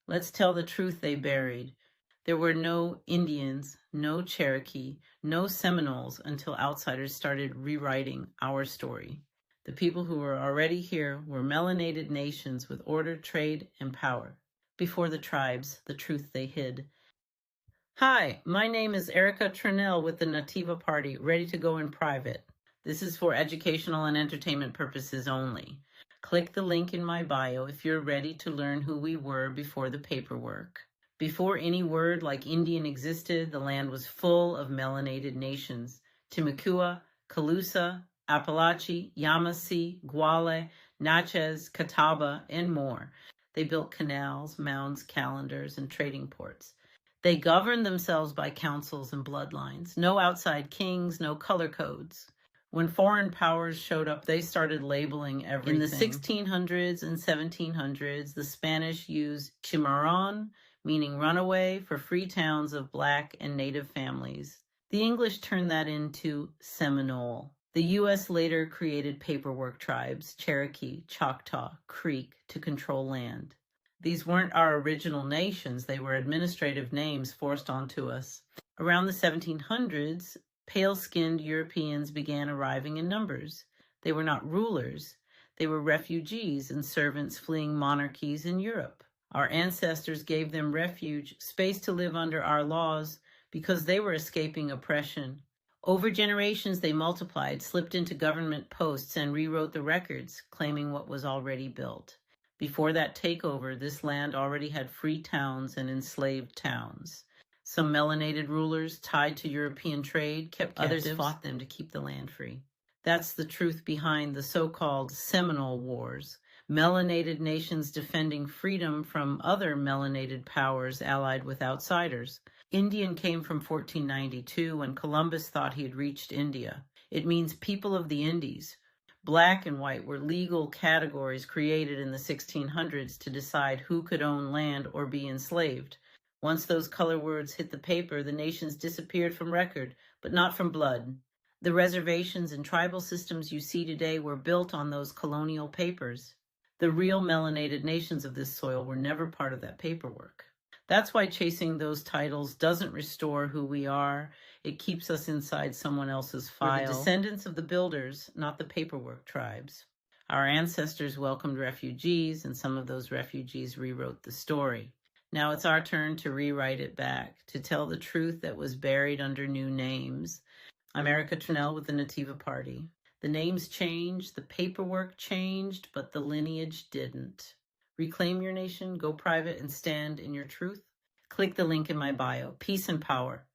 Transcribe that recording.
Let's tell the truth they buried. There were no Indians, no Cherokee, no Seminoles until outsiders started rewriting our story. The people who were already here were melanated nations with order, trade, and power. Before the tribes, the truth they hid. Hi, my name is Erica Trinell with the Nativa Party, ready to go in private. This is for educational and entertainment purposes only. Click the link in my bio if you're ready to learn who we were before the paperwork. Before any word like Indian existed, the land was full of melanated nations. Timucua, Calusa, Apalachee, Yamasee, Guale, Natchez, Catawba, and more. They built canals, mounds, calendars, and trading ports. They governed themselves by councils and bloodlines. No outside kings, no color codes. When foreign powers showed up, they started labeling everything. In the 1600s and 1700s, the Spanish used cimarron, meaning runaway, for free towns of black and native families. The English turned that into Seminole. The U.S. later created paperwork tribes, Cherokee, Choctaw, Creek, to control land. These weren't our original nations, they were administrative names forced onto us. Around the 1700s, pale-skinned Europeans began arriving in numbers. They were not rulers, they were refugees and servants fleeing monarchies in Europe. Our ancestors gave them refuge, space to live under our laws, because they were escaping oppression. Over generations, they multiplied, slipped into government posts, and rewrote the records, claiming what was already built. Before that takeover, this land already had free towns and enslaved towns. Some melanated rulers tied to European trade kept captives. Others fought them to keep the land free. That's the truth behind the so-called Seminole Wars. Melanated nations defending freedom from other melanated powers allied with outsiders. Indian came from 1492 when Columbus thought he had reached India. It means people of the Indies. Black and white were legal categories created in the 1600s to decide who could own land or be enslaved. Once those color words hit the paper, the nations disappeared from record, but not from blood. The reservations and tribal systems you see today were built on those colonial papers. The real melanated nations of this soil were never part of that paperwork. That's why chasing those titles doesn't restore who we are. It keeps us inside someone else's file. We're the descendants of the builders, not the paperwork tribes. Our ancestors welcomed refugees, and some of those refugees rewrote the story. Now it's our turn to rewrite it back, to tell the truth that was buried under new names. I'm Erica Trinell with the Nativa Party. The names changed, the paperwork changed, but the lineage didn't. Reclaim your nation, go private, and stand in your truth. Click the link in my bio. Peace and power.